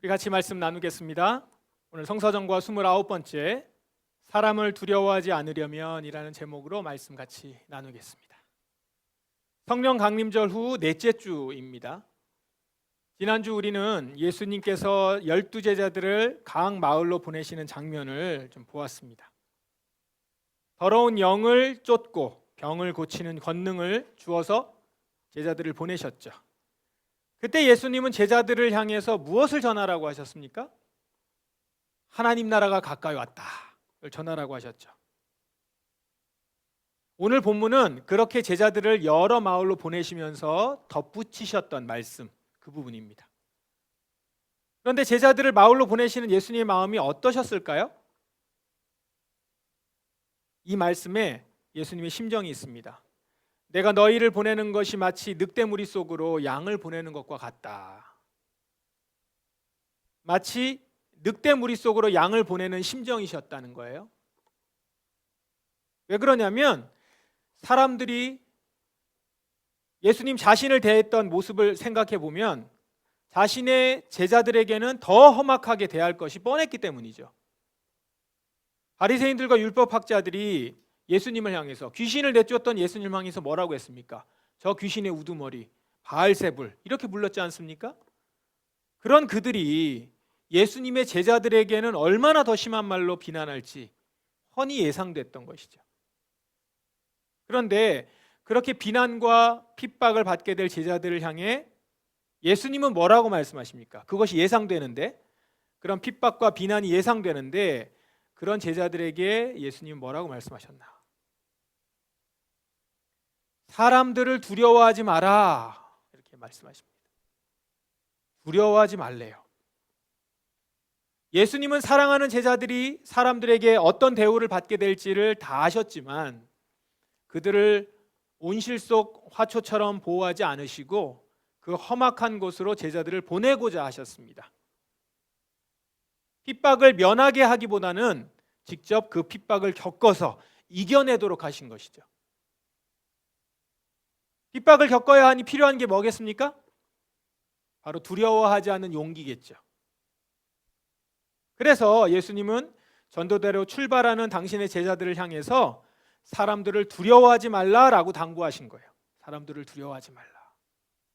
우리 같이 말씀 나누겠습니다. 오늘 성서정과 29번째 사람을 두려워하지 않으려면 이라는 제목으로 말씀 같이 나누겠습니다. 성령 강림절 후 넷째 주입니다. 지난주 우리는 예수님께서 12제자들을 각 마을로 보내시는 장면을 좀 보았습니다. 더러운 영을 쫓고 병을 고치는 권능을 주어서 제자들을 보내셨죠. 그때 예수님은 제자들을 향해서 무엇을 전하라고 하셨습니까? 하나님 나라가 가까이 왔다 를 전하라고 하셨죠. 오늘 본문은 그렇게 제자들을 여러 마을로 보내시면서 덧붙이셨던 말씀, 그 부분입니다. 그런데 제자들을 마을로 보내시는 예수님의 마음이 어떠셨을까요? 이 말씀에 예수님의 심정이 있습니다. 내가 너희를 보내는 것이 마치 늑대무리 속으로 양을 보내는 것과 같다. 마치 늑대무리 속으로 양을 보내는 심정이셨다는 거예요. 왜 그러냐면 사람들이 예수님 자신을 대했던 모습을 생각해 보면 자신의 제자들에게는 더 험악하게 대할 것이 뻔했기 때문이죠. 바리새인들과 율법학자들이 예수님을 향해서, 귀신을 내쫓던 예수님을 향해서 뭐라고 했습니까? 저 귀신의 우두머리, 바알세불 이렇게 불렀지 않습니까? 그런 그들이 예수님의 제자들에게는 얼마나 더 심한 말로 비난할지 훤히 예상됐던 것이죠. 그런데 그렇게 비난과 핍박을 받게 될 제자들을 향해 예수님은 뭐라고 말씀하십니까? 그것이 예상되는데, 그런 핍박과 비난이 예상되는데 그런 제자들에게 예수님은 뭐라고 말씀하셨나? 사람들을 두려워하지 마라 이렇게 말씀하십니다. 두려워하지 말래요. 예수님은 사랑하는 제자들이 사람들에게 어떤 대우를 받게 될지를 다 아셨지만 그들을 온실 속 화초처럼 보호하지 않으시고 그 험악한 곳으로 제자들을 보내고자 하셨습니다. 핍박을 면하게 하기보다는 직접 그 핍박을 겪어서 이겨내도록 하신 것이죠. 핍박을 겪어야 하니 필요한 게 뭐겠습니까? 바로 두려워하지 않는 용기겠죠. 그래서 예수님은 전도대로 출발하는 당신의 제자들을 향해서 사람들을 두려워하지 말라라고 당부하신 거예요. 사람들을 두려워하지 말라.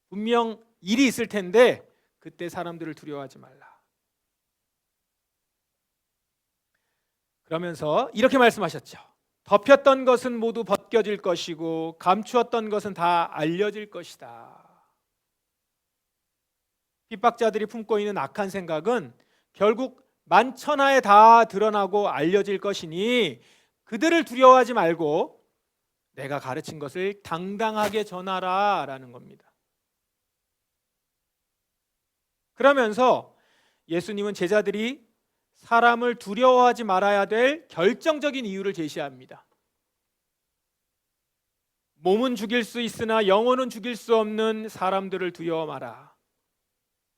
분명 일이 있을 텐데 그때 사람들을 두려워하지 말라. 그러면서 이렇게 말씀하셨죠. 덮였던 것은 모두 벗겨질 것이고 감추었던 것은 다 알려질 것이다. 핍박자들이 품고 있는 악한 생각은 결국 만천하에 다 드러나고 알려질 것이니 그들을 두려워하지 말고 내가 가르친 것을 당당하게 전하라 라는 겁니다. 그러면서 예수님은 제자들이 사람을 두려워하지 말아야 될 결정적인 이유를 제시합니다. 몸은 죽일 수 있으나 영혼은 죽일 수 없는 사람들을 두려워 마라.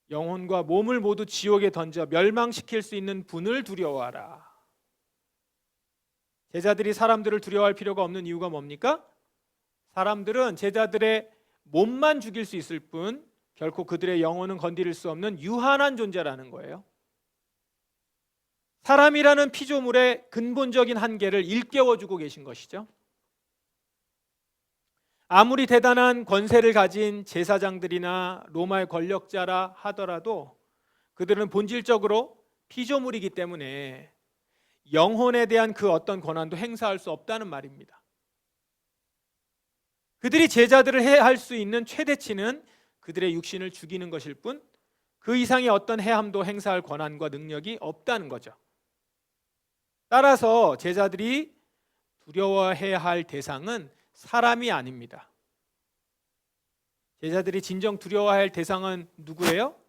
영혼과 몸을 모두 지옥에 던져 멸망시킬 수 있는 분을 두려워하라. 제자들이 사람들을 두려워할 필요가 없는 이유가 뭡니까? 사람들은 제자들의 몸만 죽일 수 있을 뿐 결코 그들의 영혼은 건드릴 수 없는 유한한 존재라는 거예요. 사람이라는 피조물의 근본적인 한계를 일깨워주고 계신 것이죠. 아무리 대단한 권세를 가진 제사장들이나 로마의 권력자라 하더라도 그들은 본질적으로 피조물이기 때문에 영혼에 대한 그 어떤 권한도 행사할 수 없다는 말입니다. 그들이 제자들을 해할 수 있는 최대치는 그들의 육신을 죽이는 것일 뿐 그 이상의 어떤 해함도 행사할 권한과 능력이 없다는 거죠. 따라서 제자들이 두려워해야 할 대상은 사람이 아닙니다. 제자들이 진정 두려워해야 할 대상은 누구예요?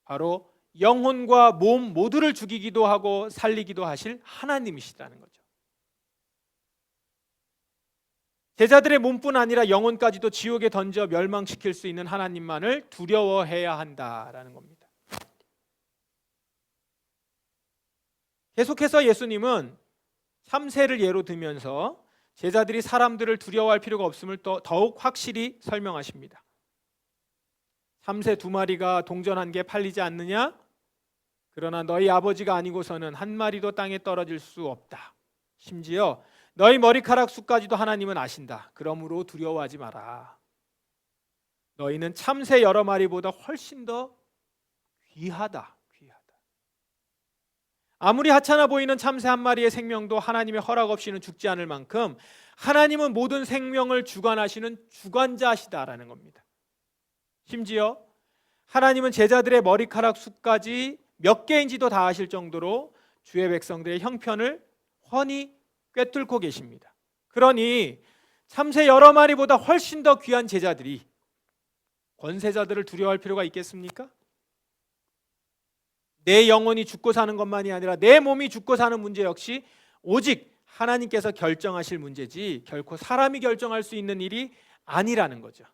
바로 영혼과 몸 모두를 죽이기도 하고 살리기도 하실 하나님이시라는 거죠. 제자들의 몸뿐 아니라 영혼까지도 지옥에 던져 멸망시킬 수 있는 하나님만을 두려워해야 한다라는 겁니다. 계속해서 예수님은 3세를 예로 들면서 제자들이 사람들을 두려워할 필요가 없음을 또 더욱 확실히 설명하십니다. 3세 2마리가 동전한 개 팔리지 않느냐? 그러나 너희 아버지가 아니고서는 한 마리도 땅에 떨어질 수 없다. 심지어 너희 머리카락 수까지도 하나님은 아신다. 그러므로 두려워하지 마라. 너희는 참새 여러 마리보다 훨씬 더 귀하다. 아무리 하찮아 보이는 참새 한 마리의 생명도 하나님의 허락 없이는 죽지 않을 만큼 하나님은 모든 생명을 주관하시는 주관자시다라는 겁니다. 심지어 하나님은 제자들의 머리카락 수까지 몇 개인지도 다 아실 정도로 주의 백성들의 형편을 훤히 꿰뚫고 계십니다. 그러니 참새 여러 마리보다 훨씬 더 귀한 제자들이 권세자들을 두려워할 필요가 있겠습니까? 내 영혼이 죽고 사는 것만이 아니라 내 몸이 죽고 사는 문제 역시 오직 하나님께서 결정하실 문제지 결코 사람이 결정할 수 있는 일이 아니라는 거죠.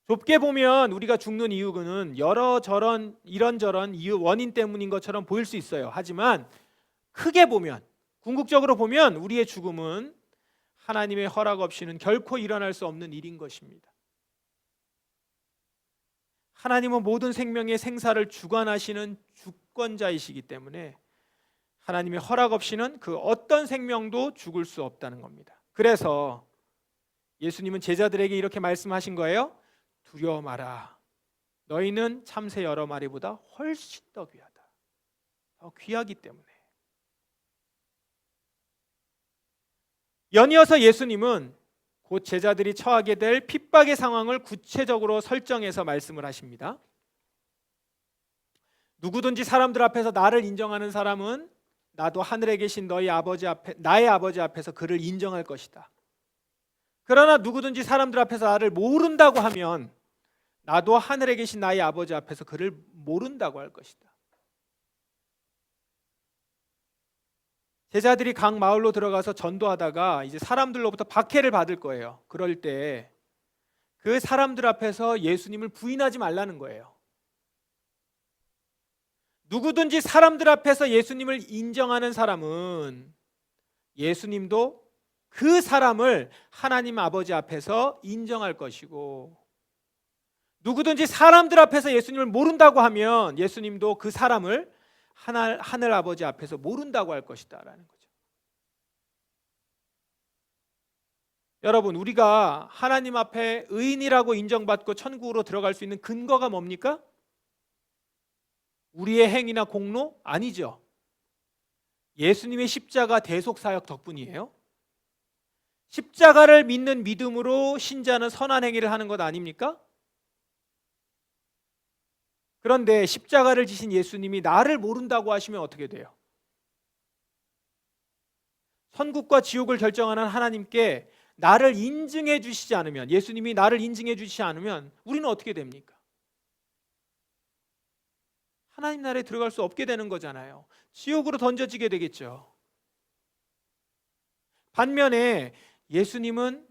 좁게 보면 우리가 죽는 이유는 이런저런 이유 원인 때문인 것처럼 보일 수 있어요. 하지만 크게 보면, 궁극적으로 보면 우리의 죽음은 하나님의 허락 없이는 결코 일어날 수 없는 일인 것입니다. 하나님은 모든 생명의 생사를 주관하시는 주권자이시기 때문에 하나님의 허락 없이는 그 어떤 생명도 죽을 수 없다는 겁니다. 그래서 예수님은 제자들에게 이렇게 말씀하신 거예요. 두려워 마라. 너희는 참새 여러 마리보다 훨씬 더 귀하다. 더 귀하기 때문에. 연이어서 예수님은 곧 제자들이 처하게 될 핍박의 상황을 구체적으로 설정해서 말씀을 하십니다. 누구든지 사람들 앞에서 나를 인정하는 사람은 나도 하늘에 계신 나의 아버지 앞에서 그를 인정할 것이다. 그러나 누구든지 사람들 앞에서 나를 모른다고 하면 나도 하늘에 계신 나의 아버지 앞에서 그를 모른다고 할 것이다. 제자들이 각 마을로 들어가서 전도하다가 이제 사람들로부터 박해를 받을 거예요. 그럴 때 그 사람들 앞에서 예수님을 부인하지 말라는 거예요. 누구든지 사람들 앞에서 예수님을 인정하는 사람은 예수님도 그 사람을 하나님 아버지 앞에서 인정할 것이고, 누구든지 사람들 앞에서 예수님을 모른다고 하면 예수님도 그 사람을 하늘 아버지 앞에서 모른다고 할 것이다 라는 거죠. 여러분, 우리가 하나님 앞에 의인이라고 인정받고 천국으로 들어갈 수 있는 근거가 뭡니까? 우리의 행위나 공로? 아니죠. 예수님의 십자가 대속사역 덕분이에요. 십자가를 믿는 믿음으로 신자는 선한 행위를 하는 것 아닙니까? 그런데 십자가를 지신 예수님이 나를 모른다고 하시면 어떻게 돼요? 천국과 지옥을 결정하는 하나님께 나를 인증해 주시지 않으면, 예수님이 나를 인증해 주시지 않으면 우리는 어떻게 됩니까? 하나님 나라에 들어갈 수 없게 되는 거잖아요. 지옥으로 던져지게 되겠죠. 반면에 예수님은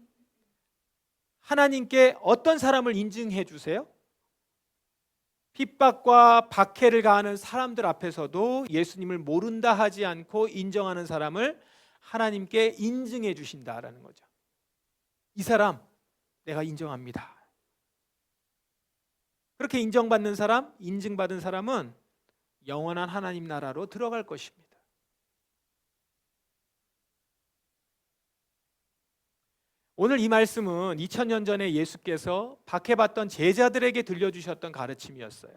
하나님께 어떤 사람을 인증해 주세요? 핍박과 박해를 가하는 사람들 앞에서도 예수님을 모른다 하지 않고 인정하는 사람을 하나님께 인증해 주신다라는 거죠. 이 사람 내가 인정합니다. 그렇게 인정받는 사람, 인증받은 사람은 영원한 하나님 나라로 들어갈 것입니다. 오늘 이 말씀은 2000년 전에 예수께서 박해받던 제자들에게 들려주셨던 가르침이었어요.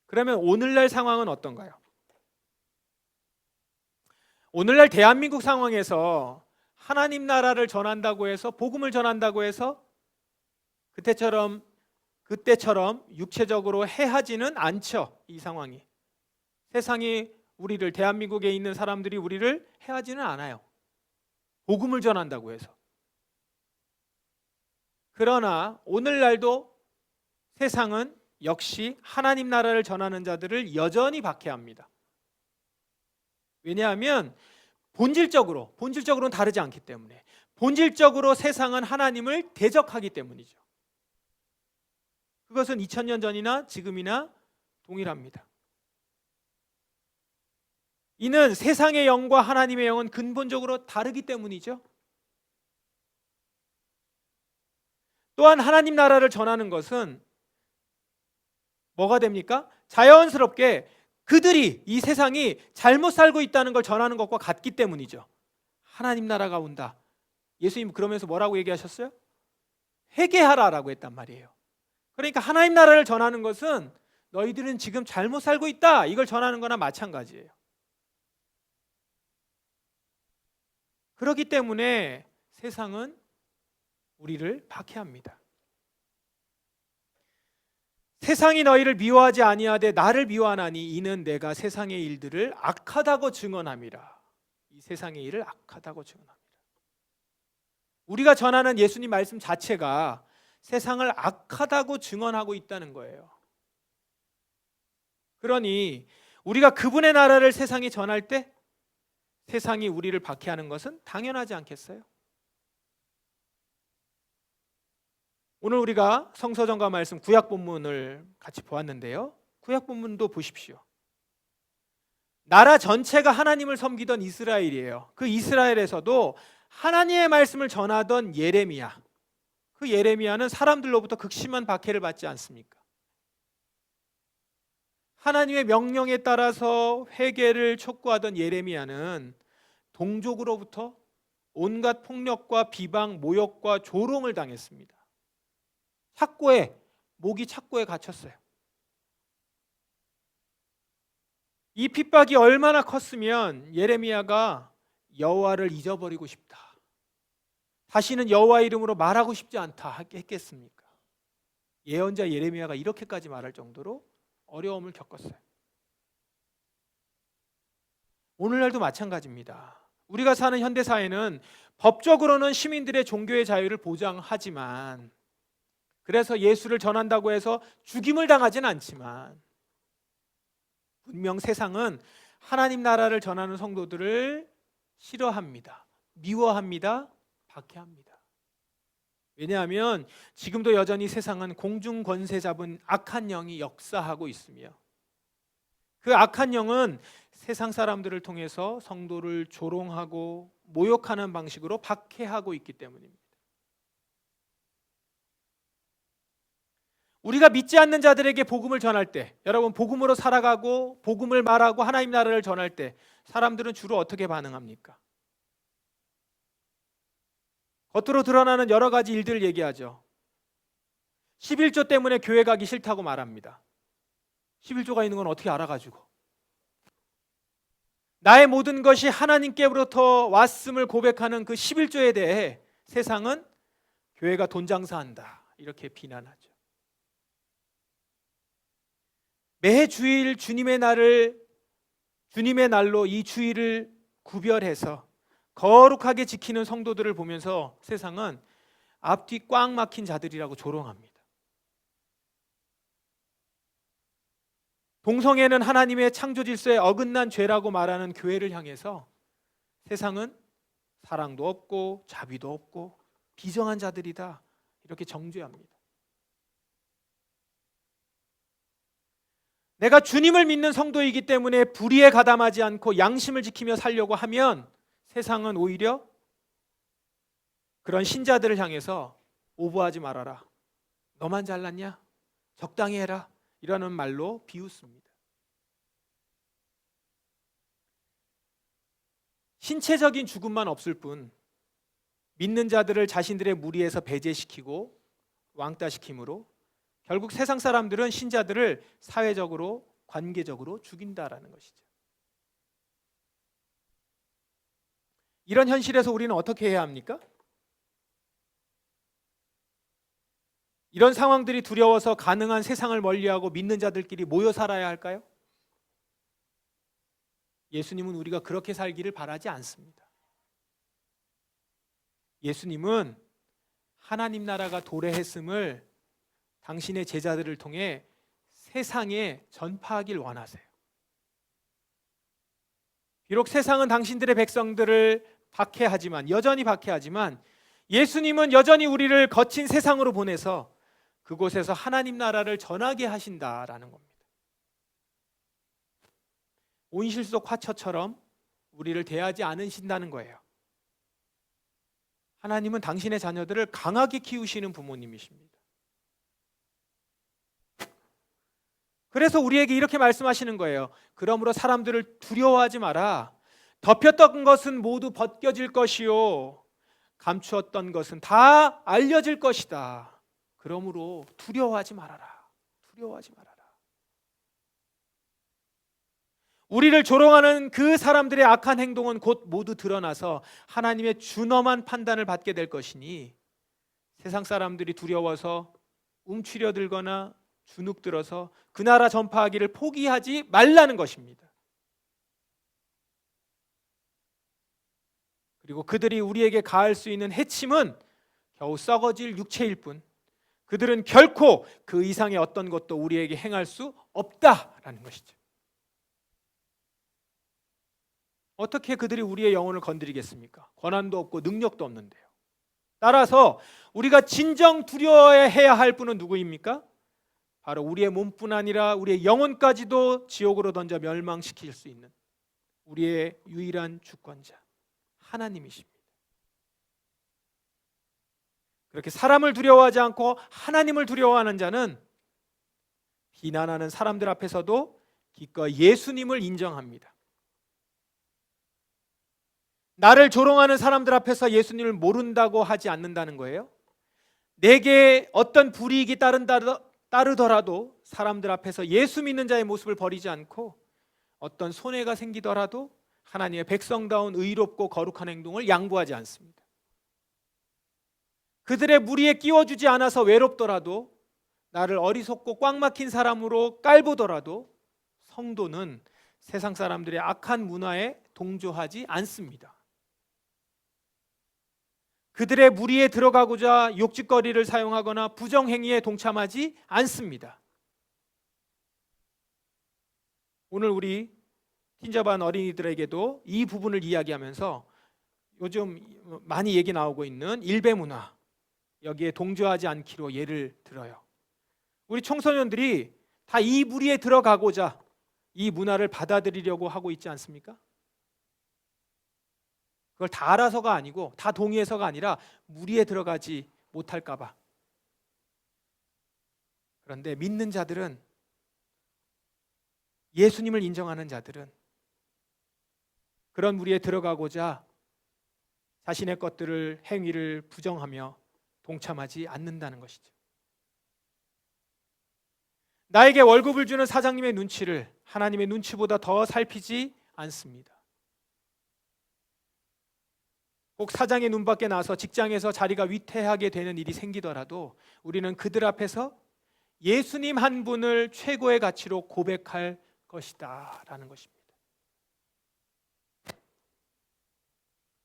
그러면 오늘날 상황은 어떤가요? 오늘날 대한민국 상황에서 하나님 나라를 전한다고 해서, 복음을 전한다고 해서 그때처럼 육체적으로 해하지는 않죠. 이 상황이. 세상이 우리를, 대한민국에 있는 사람들이 우리를 해하지는 않아요. 복음을 전한다고 해서. 그러나 오늘날도 세상은 역시 하나님 나라를 전하는 자들을 여전히 박해합니다. 왜냐하면 본질적으로는 다르지 않기 때문에, 본질적으로 세상은 하나님을 대적하기 때문이죠. 그것은 2000년 전이나 지금이나 동일합니다. 이는 세상의 영과 하나님의 영은 근본적으로 다르기 때문이죠. 또한 하나님 나라를 전하는 것은 뭐가 됩니까? 자연스럽게 그들이 이 세상이 잘못 살고 있다는 걸 전하는 것과 같기 때문이죠. 하나님 나라가 온다. 예수님 그러면서 뭐라고 얘기하셨어요? 회개하라라고 했단 말이에요. 그러니까 하나님 나라를 전하는 것은 너희들은 지금 잘못 살고 있다, 이걸 전하는 거나 마찬가지예요. 그렇기 때문에 세상은 우리를 박해합니다. 세상이 너희를 미워하지 아니하되 나를 미워하나니 이는 내가 세상의 일들을 악하다고 증언함이라. 이 세상의 일을 악하다고 증언합니다. 우리가 전하는 예수님 말씀 자체가 세상을 악하다고 증언하고 있다는 거예요. 그러니 우리가 그분의 나라를 세상에 전할 때 세상이 우리를 박해하는 것은 당연하지 않겠어요? 오늘 우리가 성서전과 말씀 구약 본문을 같이 보았는데요. 구약 본문도 보십시오. 나라 전체가 하나님을 섬기던 이스라엘이에요. 그 이스라엘에서도 하나님의 말씀을 전하던 예레미야, 그 예레미야는 사람들로부터 극심한 박해를 받지 않습니까? 하나님의 명령에 따라서 회개를 촉구하던 예레미야는 동족으로부터 온갖 폭력과 비방, 모욕과 조롱을 당했습니다. 목이 착고에 갇혔어요. 이 핍박이 얼마나 컸으면 예레미야가 여호와를 잊어버리고 싶다, 다시는 여호와 이름으로 말하고 싶지 않다 했겠습니까? 예언자 예레미야가 이렇게까지 말할 정도로 어려움을 겪었어요. 오늘날도 마찬가지입니다. 우리가 사는 현대사회는 법적으로는 시민들의 종교의 자유를 보장하지만, 그래서 예수를 전한다고 해서 죽임을 당하진 않지만, 분명 세상은 하나님 나라를 전하는 성도들을 싫어합니다. 미워합니다. 박해합니다. 왜냐하면 지금도 여전히 세상은 공중 권세 잡은 악한 영이 역사하고 있으며, 그 악한 영은 세상 사람들을 통해서 성도를 조롱하고 모욕하는 방식으로 박해하고 있기 때문입니다. 우리가 믿지 않는 자들에게 복음을 전할 때, 여러분 복음으로 살아가고 복음을 말하고 하나님 나라를 전할 때 사람들은 주로 어떻게 반응합니까? 겉으로 드러나는 여러 가지 일들을 얘기하죠. 11조 때문에 교회 가기 싫다고 말합니다. 11조가 있는 건 어떻게 알아가지고. 나의 모든 것이 하나님께로부터 왔음을 고백하는 그 11조에 대해 세상은 교회가 돈 장사한다, 이렇게 비난하죠. 매 주일 주님의 날로 이 주일을 구별해서 거룩하게 지키는 성도들을 보면서 세상은 앞뒤 꽉 막힌 자들이라고 조롱합니다. 동성애는 하나님의 창조 질서에 어긋난 죄라고 말하는 교회를 향해서 세상은 사랑도 없고 자비도 없고 비정한 자들이다, 이렇게 정죄합니다. 내가 주님을 믿는 성도이기 때문에 불의에 가담하지 않고 양심을 지키며 살려고 하면 세상은 오히려 그런 신자들을 향해서 오버하지 말아라, 너만 잘났냐, 적당히 해라, 이라는 말로 비웃습니다. 신체적인 죽음만 없을 뿐 믿는 자들을 자신들의 무리에서 배제시키고 왕따시킴으로 결국 세상 사람들은 신자들을 사회적으로 관계적으로 죽인다라는 것이죠. 이런 현실에서 우리는 어떻게 해야 합니까? 이런 상황들이 두려워서 가능한 세상을 멀리하고 믿는 자들끼리 모여 살아야 할까요? 예수님은 우리가 그렇게 살기를 바라지 않습니다. 예수님은 하나님 나라가 도래했음을 당신의 제자들을 통해 세상에 전파하길 원하세요. 비록 세상은 당신들의 백성들을 여전히 박해하지만 예수님은 여전히 우리를 거친 세상으로 보내서 그곳에서 하나님 나라를 전하게 하신다라는 겁니다. 온실 속 화초처럼 우리를 대하지 않으신다는 거예요. 하나님은 당신의 자녀들을 강하게 키우시는 부모님이십니다. 그래서 우리에게 이렇게 말씀하시는 거예요. 그러므로 사람들을 두려워하지 마라. 덮였던 것은 모두 벗겨질 것이요 감추었던 것은 다 알려질 것이다. 그러므로 두려워하지 말아라. 두려워하지 말아라. 우리를 조롱하는 그 사람들의 악한 행동은 곧 모두 드러나서 하나님의 준엄한 판단을 받게 될 것이니 세상 사람들이 두려워서 움츠려 들거나 주눅 들어서 그 나라 전파하기를 포기하지 말라는 것입니다. 그리고 그들이 우리에게 가할 수 있는 해침은 겨우 썩어질 육체일 뿐 그들은 결코 그 이상의 어떤 것도 우리에게 행할 수 없다라는 것이죠. 어떻게 그들이 우리의 영혼을 건드리겠습니까? 권한도 없고 능력도 없는데요. 따라서 우리가 진정 두려워해야 할 분은 누구입니까? 바로 우리의 몸뿐 아니라 우리의 영혼까지도 지옥으로 던져 멸망시킬 수 있는 우리의 유일한 주권자 하나님이십니다. 그렇게 사람을 두려워하지 않고 하나님을 두려워하는 자는 비난하는 사람들 앞에서도 기꺼이 예수님을 인정합니다. 나를 조롱하는 사람들 앞에서 예수님을 모른다고 하지 않는다는 거예요. 내게 어떤 불이익이 따르더라도 사람들 앞에서 예수 믿는 자의 모습을 버리지 않고 어떤 손해가 생기더라도 하나님의 백성다운 의롭고 거룩한 행동을 양보하지 않습니다. 그들의 무리에 끼워주지 않아서 외롭더라도 나를 어리석고 꽉 막힌 사람으로 깔보더라도 성도는 세상 사람들의 악한 문화에 동조하지 않습니다. 그들의 무리에 들어가고자 욕짓거리를 사용하거나 부정행위에 동참하지 않습니다. 오늘 우리 틴자반 어린이들에게도 이 부분을 이야기하면서 요즘 많이 얘기 나오고 있는 일배 문화, 여기에 동조하지 않기로 예를 들어요. 우리 청소년들이 다 이 무리에 들어가고자 이 문화를 받아들이려고 하고 있지 않습니까? 그걸 다 알아서가 아니고 다 동의해서가 아니라 무리에 들어가지 못할까 봐. 그런데 믿는 자들은, 예수님을 인정하는 자들은 그런 무리에 들어가고자 자신의 것들을, 행위를 부정하며 동참하지 않는다는 것이죠. 나에게 월급을 주는 사장님의 눈치를 하나님의 눈치보다 더 살피지 않습니다. 꼭 사장의 눈밖에 나서 직장에서 자리가 위태하게 되는 일이 생기더라도 우리는 그들 앞에서 예수님 한 분을 최고의 가치로 고백할 것이다 라는 것입니다.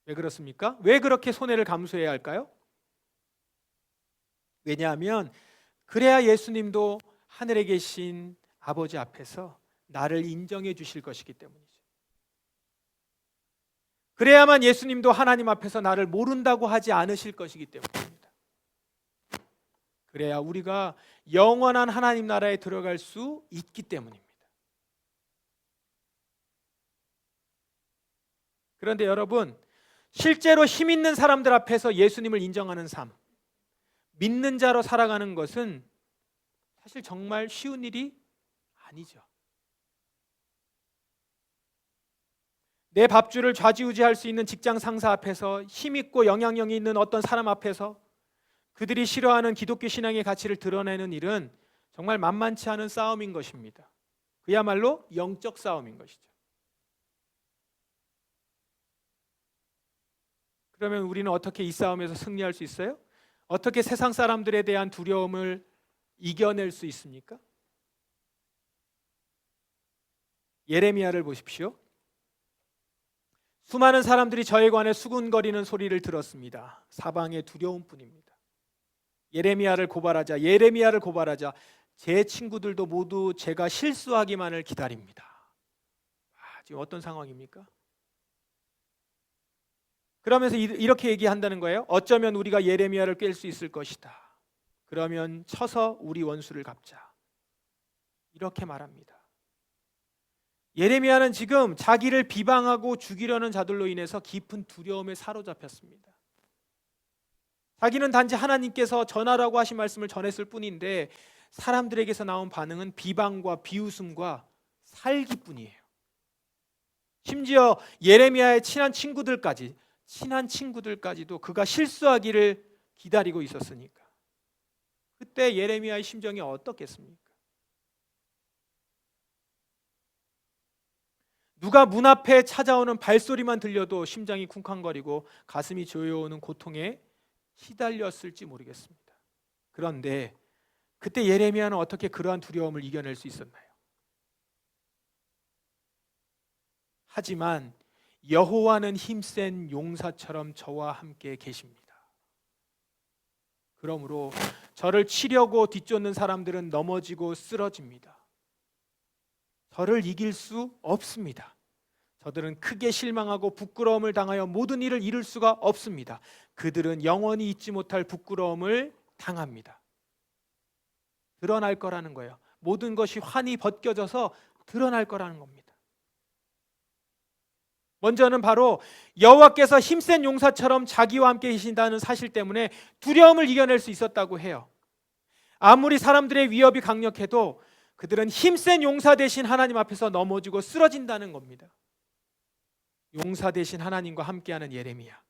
왜 그렇습니까? 왜 그렇게 손해를 감수해야 할까요? 왜냐하면 그래야 예수님도 하늘에 계신 아버지 앞에서 나를 인정해 주실 것이기 때문이죠. 그래야만 예수님도 하나님 앞에서 나를 모른다고 하지 않으실 것이기 때문입니다. 그래야 우리가 영원한 하나님 나라에 들어갈 수 있기 때문입니다. 그런데 여러분, 실제로 힘 있는 사람들 앞에서 예수님을 인정하는 삶, 믿는 자로 살아가는 것은 사실 정말 쉬운 일이 아니죠. 내 밥줄을 좌지우지할 수 있는 직장 상사 앞에서, 힘있고 영향력이 있는 어떤 사람 앞에서 그들이 싫어하는 기독교 신앙의 가치를 드러내는 일은 정말 만만치 않은 싸움인 것입니다. 그야말로 영적 싸움인 것이죠. 그러면 우리는 어떻게 이 싸움에서 승리할 수 있어요? 어떻게 세상 사람들에 대한 두려움을 이겨낼 수 있습니까? 예레미야를 보십시오. 수많은 사람들이 저에 관해 수군거리는 소리를 들었습니다. 사방의 두려움뿐입니다. 예레미야를 고발하자 제 친구들도 모두 제가 실수하기만을 기다립니다. 지금 어떤 상황입니까? 그러면서 이렇게 얘기한다는 거예요. 어쩌면 우리가 예레미야를 깰 수 있을 것이다. 그러면 쳐서 우리 원수를 갚자. 이렇게 말합니다. 예레미야는 지금 자기를 비방하고 죽이려는 자들로 인해서 깊은 두려움에 사로잡혔습니다. 자기는 단지 하나님께서 전하라고 하신 말씀을 전했을 뿐인데 사람들에게서 나온 반응은 비방과 비웃음과 살기뿐이에요. 심지어 예레미야의 친한 친구들까지도 그가 실수하기를 기다리고 있었으니까. 그때 예레미야의 심정이 어떻겠습니까? 누가 문 앞에 찾아오는 발소리만 들려도 심장이 쿵쾅거리고 가슴이 조여오는 고통에 시달렸을지 모르겠습니다. 그런데 그때 예레미야는 어떻게 그러한 두려움을 이겨낼 수 있었나요? 하지만 여호와는 힘센 용사처럼 저와 함께 계십니다. 그러므로 저를 치려고 뒤쫓는 사람들은 넘어지고 쓰러집니다. 저를 이길 수 없습니다. 저들은 크게 실망하고 부끄러움을 당하여 모든 일을 이룰 수가 없습니다. 그들은 영원히 잊지 못할 부끄러움을 당합니다. 드러날 거라는 거예요. 모든 것이 환히 벗겨져서 드러날 거라는 겁니다. 먼저는 바로 여호와께서 힘센 용사처럼 자기와 함께 계신다는 사실 때문에 두려움을 이겨낼 수 있었다고 해요. 아무리 사람들의 위협이 강력해도 그들은 힘센 용사 되신 하나님 앞에서 넘어지고 쓰러진다는 겁니다. 용사 되신 하나님과 함께하는 예레미야.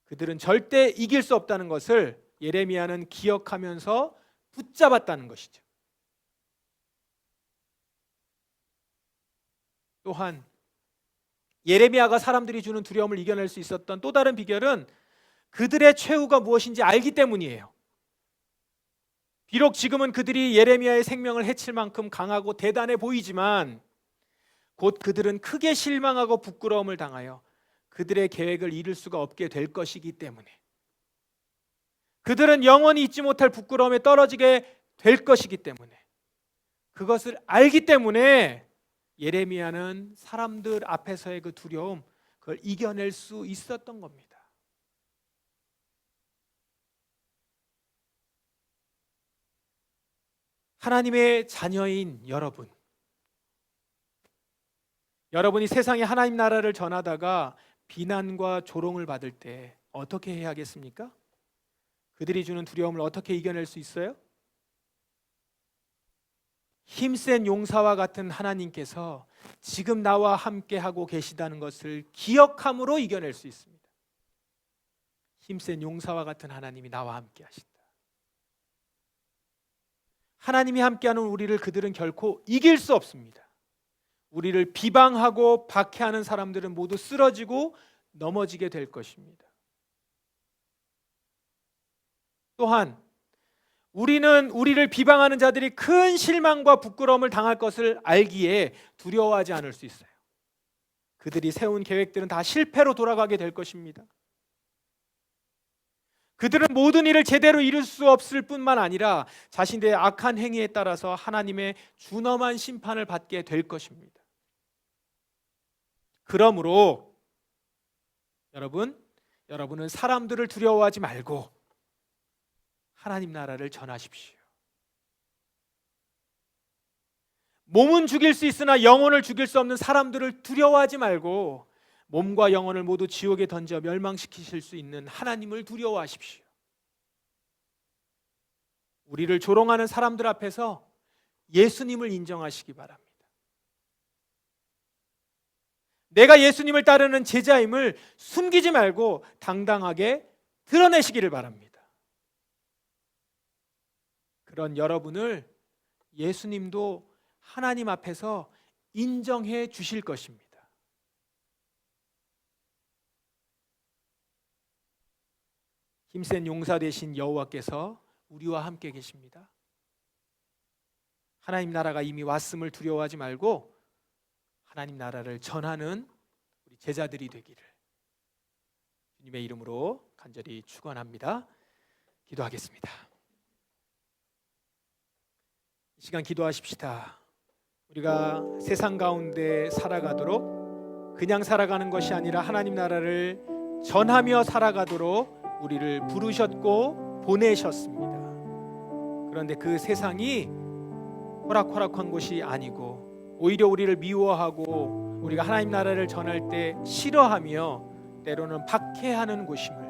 그들은 절대 이길 수 없다는 것을 예레미야는 기억하면서 붙잡았다는 것이죠. 또한 예레미야가 사람들이 주는 두려움을 이겨낼 수 있었던 또 다른 비결은 그들의 최후가 무엇인지 알기 때문이에요. 비록 지금은 그들이 예레미야의 생명을 해칠 만큼 강하고 대단해 보이지만 곧 그들은 크게 실망하고 부끄러움을 당하여 그들의 계획을 이룰 수가 없게 될 것이기 때문에, 그들은 영원히 잊지 못할 부끄러움에 떨어지게 될 것이기 때문에, 그것을 알기 때문에 예레미야는 사람들 앞에서의 그 두려움, 그걸 이겨낼 수 있었던 겁니다. 하나님의 자녀인 여러분이 세상에 하나님 나라를 전하다가 비난과 조롱을 받을 때 어떻게 해야 하겠습니까? 그들이 주는 두려움을 어떻게 이겨낼 수 있어요? 힘센 용사와 같은 하나님께서 지금 나와 함께 하고 계시다는 것을 기억함으로 이겨낼 수 있습니다. 힘센 용사와 같은 하나님이 나와 함께 하신다. 하나님이 함께하는 우리를 그들은 결코 이길 수 없습니다. 우리를 비방하고 박해하는 사람들은 모두 쓰러지고 넘어지게 될 것입니다. 또한 우리는 우리를 비방하는 자들이 큰 실망과 부끄러움을 당할 것을 알기에 두려워하지 않을 수 있어요. 그들이 세운 계획들은 다 실패로 돌아가게 될 것입니다. 그들은 모든 일을 제대로 이룰 수 없을 뿐만 아니라 자신들의 악한 행위에 따라서 하나님의 준엄한 심판을 받게 될 것입니다. 그러므로 여러분은 사람들을 두려워하지 말고 하나님 나라를 전하십시오. 몸은 죽일 수 있으나 영혼을 죽일 수 없는 사람들을 두려워하지 말고 몸과 영혼을 모두 지옥에 던져 멸망시키실 수 있는 하나님을 두려워하십시오. 우리를 조롱하는 사람들 앞에서 예수님을 인정하시기 바랍니다. 내가 예수님을 따르는 제자임을 숨기지 말고 당당하게 드러내시기를 바랍니다. 그런 여러분을 예수님도 하나님 앞에서 인정해 주실 것입니다. 힘센 용사 되신 여호와께서 우리와 함께 계십니다. 하나님 나라가 이미 왔음을 두려워하지 말고 하나님 나라를 전하는 우리 제자들이 되기를 주님의 이름으로 간절히 축원합니다. 기도하겠습니다. 이 시간 기도하십시다. 우리가 세상 가운데 살아가도록 그냥 살아가는 것이 아니라 하나님 나라를 전하며 살아가도록 우리를 부르셨고 보내셨습니다. 그런데 그 세상이 호락호락한 곳이 아니고 오히려 우리를 미워하고 우리가 하나님 나라를 전할 때 싫어하며 때로는 박해하는 곳임을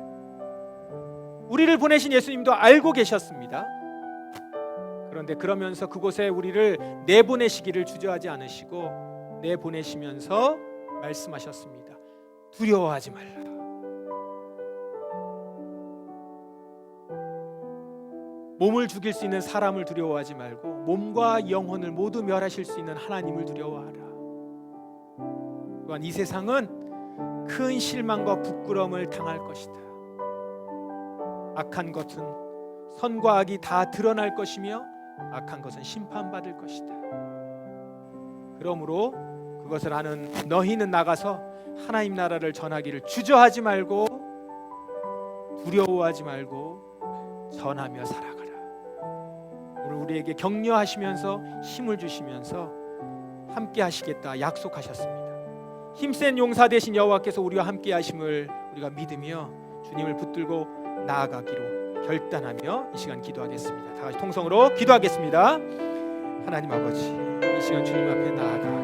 우리를 보내신 예수님도 알고 계셨습니다. 그런데 그러면서 그곳에 우리를 내보내시기를 주저하지 않으시고 내보내시면서 말씀하셨습니다. 두려워하지 말라. 몸을 죽일 수 있는 사람을 두려워하지 말고 몸과 영혼을 모두 멸하실 수 있는 하나님을 두려워하라. 또한 이 세상은 큰 실망과 부끄러움을 당할 것이다. 악한 것은 선과 악이 다 드러날 것이며 악한 것은 심판받을 것이다. 그러므로 그것을 아는 너희는 나가서 하나님 나라를 전하기를 주저하지 말고 두려워하지 말고 전하며 살아가라. 오늘 우리에게 격려하시면서 힘을 주시면서 함께 하시겠다 약속하셨습니다. 힘센 용사 되신 여호와께서 우리와 함께 하심을 우리가 믿으며 주님을 붙들고 나아가기로 결단하며 이 시간 기도하겠습니다. 다 같이 통성으로 기도하겠습니다. 하나님 아버지, 이 시간 주님 앞에 나아가